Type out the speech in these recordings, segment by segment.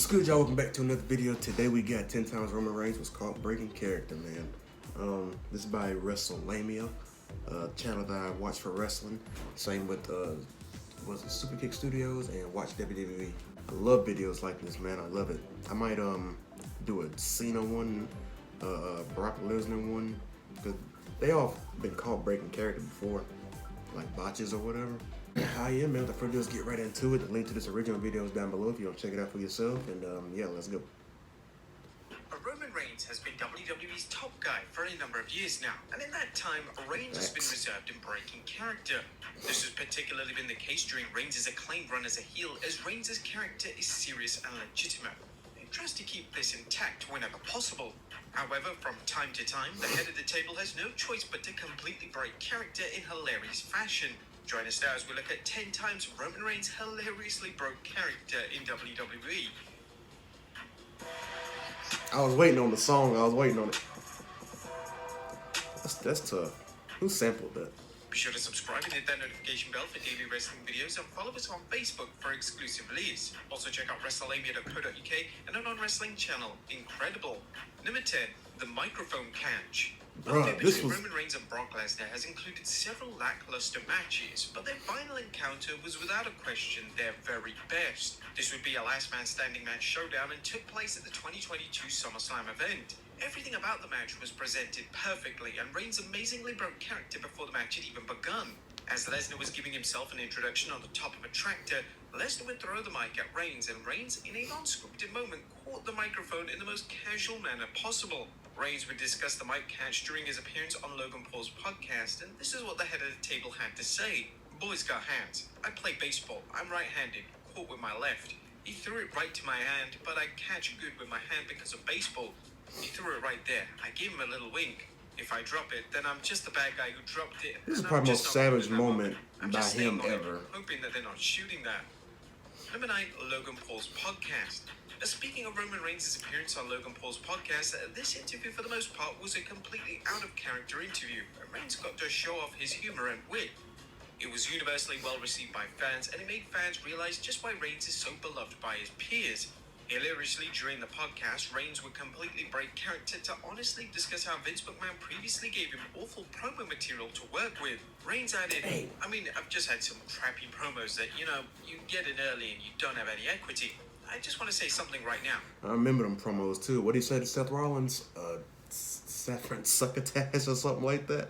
What's good, y'all? Welcome back to another video. Today we got 10 times Roman Reigns was called Breaking Character, man. This is by WrestleLamia, channel that I watch for wrestling. Same with was it Superkick Studios and Watch WWE. I love videos like this, man. I love it. I might do a Cena one, Brock Lesnar one, because they all been called Breaking Character before, like botches or whatever. Hi, yeah, man. Without further ado, let's get right into it. The link to this original video is down below if you want to check it out for yourself. And yeah, let's go. Roman Reigns has been WWE's top guy for a number of years now, and in that time, Reigns has been reserved in breaking character. This has particularly been the case during Reigns' acclaimed run as a heel, as Reigns' character is serious and legitimate. He tries to keep this intact whenever possible. However, from time to time, the head of the table has no choice but to completely break character in hilarious fashion. Join us now as we look at 10 times Roman Reigns hilariously broke character in WWE. I was waiting on the song. I was waiting on it. That's tough. Who sampled that? Be sure to subscribe and hit that notification bell for daily wrestling videos, and follow us on Facebook for exclusive release. Also check out WrestleLamia.co.uk and our non-wrestling channel, Incredible. Number 10, the microphone catch. Roman Reigns and Brock Lesnar has included several lackluster matches, but their final encounter was without a question their very best. This would be a last man standing match showdown and took place at the 2022 SummerSlam event. Everything about the match was presented perfectly, and Reigns amazingly broke character before the match had even begun. As Lesnar was giving himself an introduction on the top of a tractor, Lesnar would throw the mic at Reigns, and Reigns, in a non-scripted moment, caught the microphone in the most casual manner possible. Reigns would discuss the mic catch during his appearance on Logan Paul's podcast, and this is what the head of the table had to say. Boys got hands. I play baseball. I'm right-handed. Caught with my left. He threw it right to my hand, but I catch good with my hand because of baseball. He threw it right there. I gave him a little wink. If I drop it, then I'm just the bad guy who dropped it. This is probably the most savage moment by him ever. Hoping that they're not shooting that. Number 9, Logan Paul's podcast. Speaking of Roman Reigns' appearance on Logan Paul's podcast, this interview for the most part was a completely out-of-character interview. Reigns got to show off his humor and wit. It was universally well received by fans, and it made fans realize just why Reigns is so beloved by his peers. Hilariously, during the podcast, Reigns would completely break character to honestly discuss how Vince McMahon previously gave him awful promo material to work with. Reigns added, I mean, I've just had some crappy promos that, you get in early and you don't have any equity. I just want to say something right now. I remember them promos too. What did he say to Seth Rollins? Saffron succotash or something like that?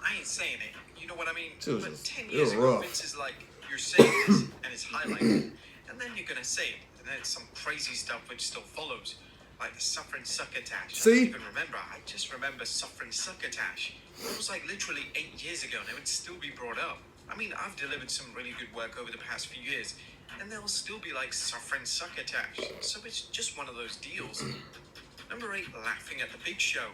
I ain't saying it. You know what I mean? But 10 it years was ago, rough. Vince is like, you're saying this, and it's highlighted. And then you're going to say it. And then some crazy stuff which still follows. Like the suffering succotash. See? I don't even remember. I just remember suffering succotash. It was like literally 8 years ago, and it would still be brought up. I mean, I've delivered some really good work over the past few years, and they'll still be like suffering succotash. So it's just one of those deals. Number 8, laughing at the Big Show.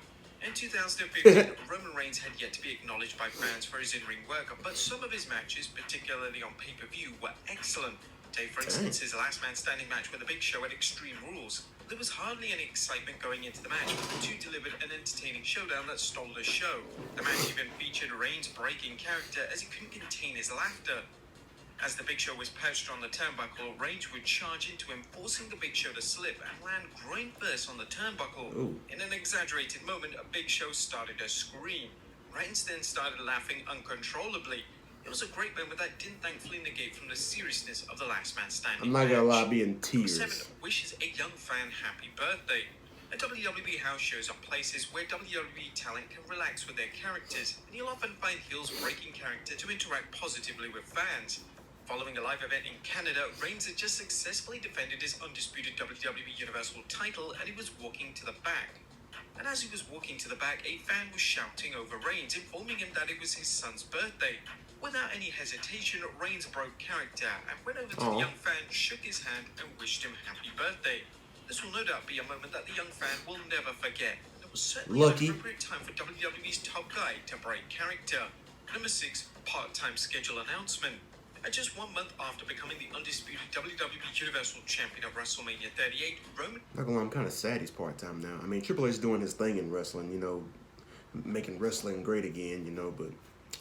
In 2015, Roman Reigns had yet to be acknowledged by fans for his in-ring work, but some of his matches, particularly on pay-per-view, were excellent. Take, for instance, his last man standing match with the Big Show at Extreme Rules. There was hardly any excitement going into the match, but the two delivered an entertaining showdown that stole the show. The match even featured Reigns breaking character as he couldn't contain his laughter. As the Big Show was perched on the turnbuckle, Reigns would charge into him, forcing the Big Show to slip and land groin first on the turnbuckle. Ooh. In an exaggerated moment, a Big Show started to scream. Reigns then started laughing uncontrollably. It was a great moment that didn't thankfully negate from the seriousness of the last man standing. I'm not gonna lie, I'll be in tears. 7, wishes a young fan happy birthday. A WWE house shows are places where WWE talent can relax with their characters, and you'll often find heels breaking character to interact positively with fans. Following a live event in Canada, Reigns had just successfully defended his undisputed WWE Universal title, and he was walking to the back. And as he was walking to the back, a fan was shouting over Reigns, informing him that it was his son's birthday. Without any hesitation, Reigns broke character and went over to the young fan, shook his hand, and wished him happy birthday. This will no doubt be a moment that the young fan will never forget. It was certainly an appropriate time for WWE's top guy to break character. Number 6, part-time schedule announcement. Just 1 month after becoming the undisputed WWE Universal Champion of WrestleMania 38, Roman... Not gonna lie, I'm kind of sad he's part-time now. I mean, Triple H is doing his thing in wrestling, making wrestling great again, but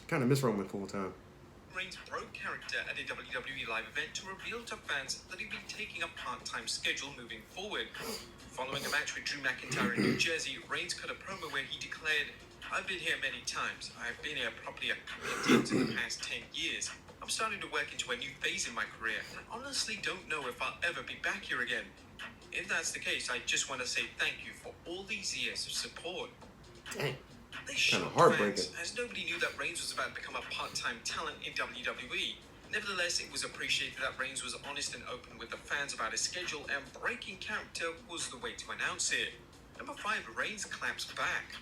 kind of miss Roman full-time. Reigns broke character at a WWE live event to reveal to fans that he'd be taking a part-time schedule moving forward. Following a match with Drew McIntyre in New Jersey, Reigns cut a promo where he declared, "I've been here many times. I've been here probably a couple of times in the past 10 years. I'm starting to work into a new phase in my career, and I honestly don't know if I'll ever be back here again. If that's the case, I just want to say thank you for all these years of support." Dang. They Kind shocked of heartbreaking. fans, as nobody knew that Reigns was about to become a part-time talent in WWE. Nevertheless, it was appreciated that Reigns was honest and open with the fans about his schedule, and breaking character was the way to announce it. Number 5, Reigns claps back.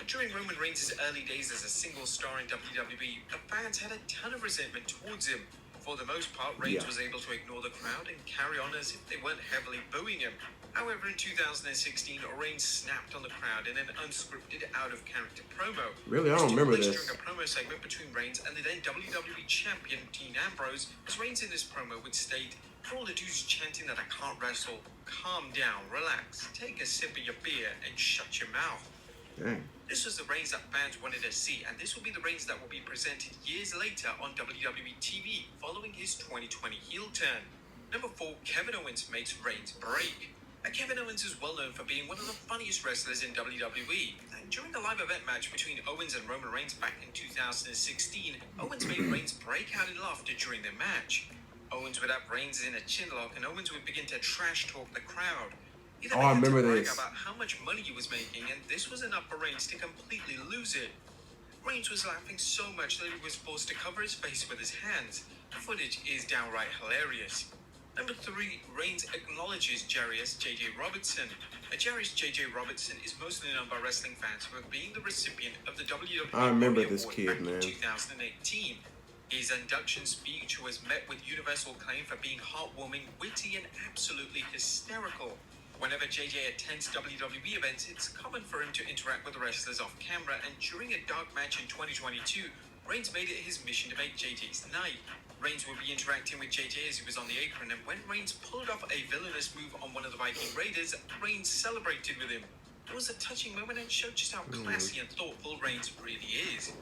During Roman Reigns' early days as a single star in WWE, the fans had a ton of resentment towards him. For the most part, Reigns was able to ignore the crowd and carry on as if they weren't heavily booing him. However, in 2016, Reigns snapped on the crowd in an unscripted, out-of-character promo. Really? I don't remember this. During a promo segment between Reigns and the then WWE Champion Dean Ambrose, as Reigns in this promo would state, "For all the dudes chanting that I can't wrestle, calm down, relax, take a sip of your beer, and shut your mouth." Dang. This was the Reigns that fans wanted to see, and this will be the Reigns that will be presented years later on WWE TV following his 2020 heel turn. Number 4, Kevin Owens makes Reigns break. Kevin Owens is well known for being one of the funniest wrestlers in WWE. And during a live event match between Owens and Roman Reigns back in 2016, Owens made Reigns break out in laughter during their match. Owens would have Reigns in a chinlock, and Owens would begin to trash talk the crowd. He then Oh, I began to remember brag this. about how much money he was making, and this was enough for Reigns to completely lose it. Reigns was laughing so much that he was forced to cover his face with his hands. The footage is downright hilarious. Number 3, Reigns acknowledges Jarius J.J. Robertson. Jarius J.J. Robertson is mostly known by wrestling fans for being the recipient of the WWE I remember Emmy this Award kid, back in man. 2018. His induction speech was met with universal acclaim for being heartwarming, witty, and absolutely hysterical. Whenever JJ attends WWE events, it's common for him to interact with the wrestlers off camera, and during a dark match in 2022, Reigns made it his mission to make JJ's night. Reigns would be interacting with JJ as he was on the apron, and when Reigns pulled off a villainous move on one of the Viking Raiders, Reigns celebrated with him. It was a touching moment and showed just how classy and thoughtful Reigns really is.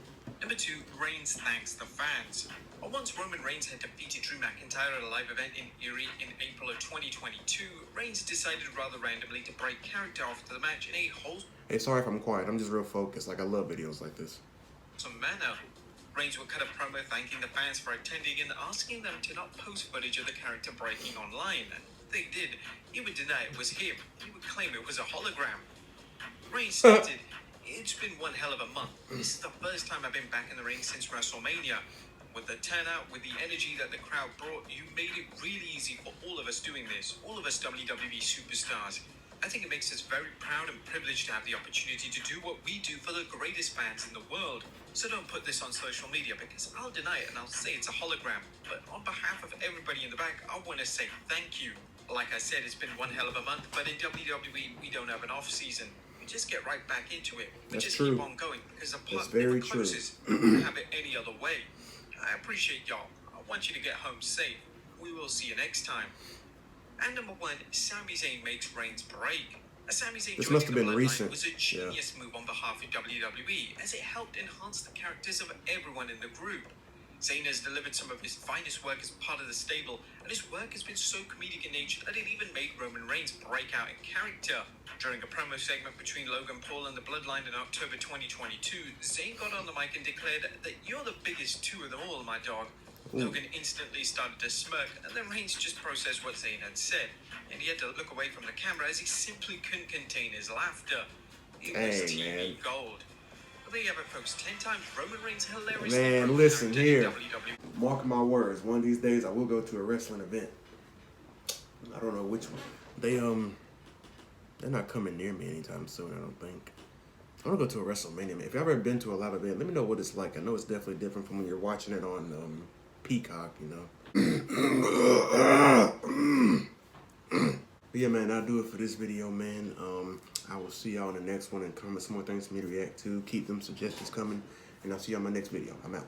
Number 2, Reigns thanks the fans. Once Roman Reigns had defeated Drew McIntyre at a live event in Erie in April of 2022, Reigns decided rather randomly to break character after the match in a wholesome Hey, sorry if I'm quiet. I'm just real focused. Like, I love videos like this. manner. Reigns would cut a promo thanking the fans for attending and asking them to not post footage of the character breaking online. They did. He would deny it was him. He would claim it was a hologram. Reigns stated, "It's been one hell of a month. This is the first time I've been back in the ring since WrestleMania. With the turnout, with the energy that the crowd brought, you made it really easy for all of us doing this, all of us WWE superstars. I think it makes us very proud and privileged to have the opportunity to do what we do for the greatest fans in the world. So don't put this on social media, because I'll deny it and I'll say it's a hologram. But on behalf of everybody in the back, I want to say thank you. Like I said, it's been one hell of a month, but in WWE, we don't have an off season. We just get right back into it. We That's just true. keep on going, because the That's plot very never true. closes. We don't have it any other way. I appreciate y'all. I want you to get home safe. We will see you next time." And number 1, Sami Zayn makes Reigns break. Sami Zayn This joining must have the been Bloodline recent. was a genius move on behalf of WWE, as it helped enhance the characters of everyone in the group. Zayn has delivered some of his finest work as part of the stable, and his work has been so comedic in nature that it even made Roman Reigns break out in character. During a promo segment between Logan Paul and the Bloodline in October 2022, Zayn got on the mic and declared that "You're the biggest two of them all, my dog." Logan instantly started to smirk, and then Reigns just processed what Zayn had said, and he had to look away from the camera as he simply couldn't contain his laughter. It was Dang, TV man. gold. But there you have it, folks. 10 times Roman Reigns hilarious. Man, listen here. WWE. Mark my words. One of these days, I will go to a wrestling event. I don't know which one. They're not coming near me anytime soon, I don't think. I want to go to a WrestleMania, man. If you've ever been to a live event, let me know what it's like. I know it's definitely different from when you're watching it on Peacock, you know. But yeah, man, I'll do it for this video, man. I will see y'all in the next one, and comment some more things for me to react to. Keep them suggestions coming, and I'll see y'all in my next video. I'm out.